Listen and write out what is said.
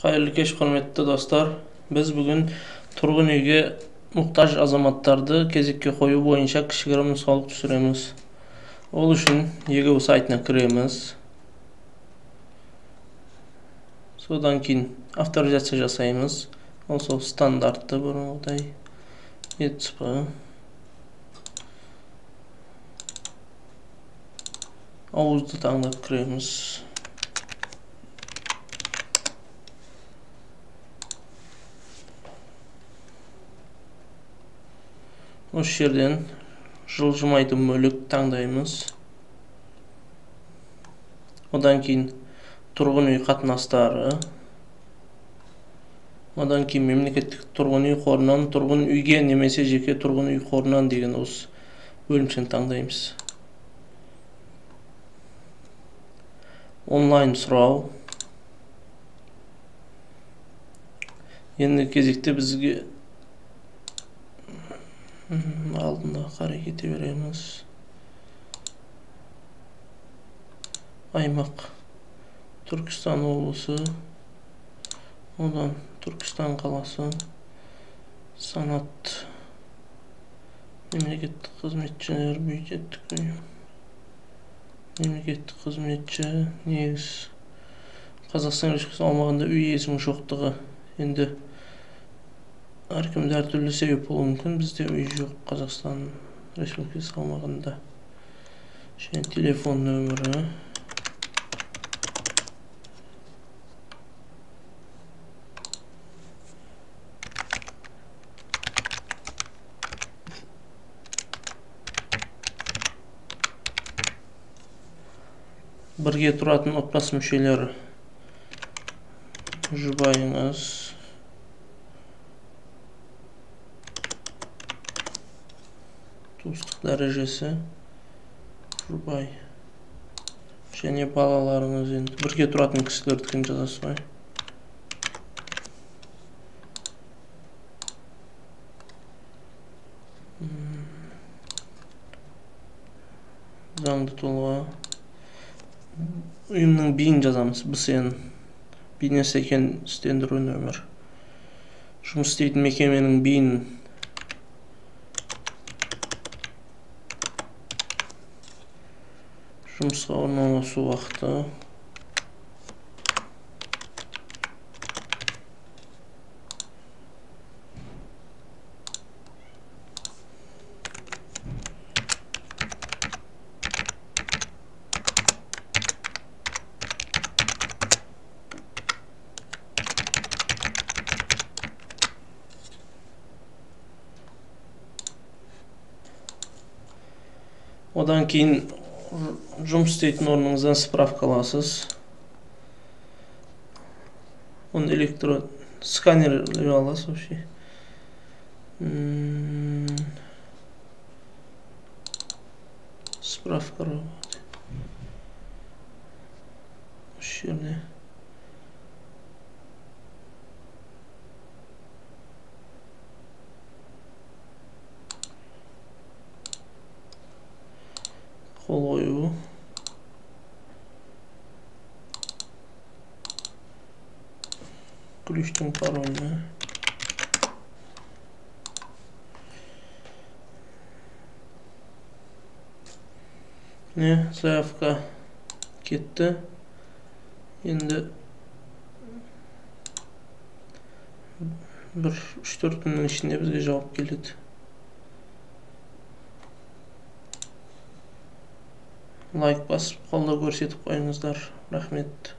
Hayırlı kech, hürmetli dostlar. Biz bugün turgun uyga muhtaç azamattарды кезекке koyu boyunca kişigere misallık düşüremiz. Ol üçün YGU saytına kiremiz. Sodan keyin avtorizatsiya jasaymiz. Olsa standartda burunday yetişpa. Avuzdu tanglap kiremiz. O yerden жылжымайтын мөлік таңдаймыз. Одан кейін тұрғын үй қатынастары. Одан кейін мемлекеттік тұрғын үй қорынан тұрғын үйге немесе жеке тұрғын үй қорынан деген осы бөлімшені таңдаймыз. Онлайн сұрау. Енді кезекте бізге алдында қарай кете береміз. Аймақ Түркістан облысы, одан Түркістан қаласы, санат, мемлекеттік қызметшілер, бюджеттік ұйым, мемлекеттік қызметші, негіз Қазақстан Республикасы аумағында үй иесінің жоқтығы. Енді әркімде әртүрлі себеп болуы мүмкін. Бізде үй жоқ Қазақстан Республикасы аумағында. Және телефон нөмірі. Бірге тұратын отбасы мүшелері. Жұбайыңыз. Туыстық дәрежесі. Жұбай. Және балаларыңыз. Енді бірге тұратын кісілердікін жазасыз ғой. Заңды тұлға. Ұйымның биін жазамыз. БСН. Бизнес экенстендіру нөмір. Жұмыс істейтін мекеменің биін. Жұмысқа орналасу уақыты. Одан кейін жұмыс істейтін орныңыздан справка аласыз. Оны сканерлеп аласыз вообще. Справка. Осы жерде. Қол қою. Ключтың паролі. Заявка кетті. Енді 3-4 күннің ішінде бізге жауап келеді. Лайк басып, қолдау көрсетіп қойыңыздар. Рахмет.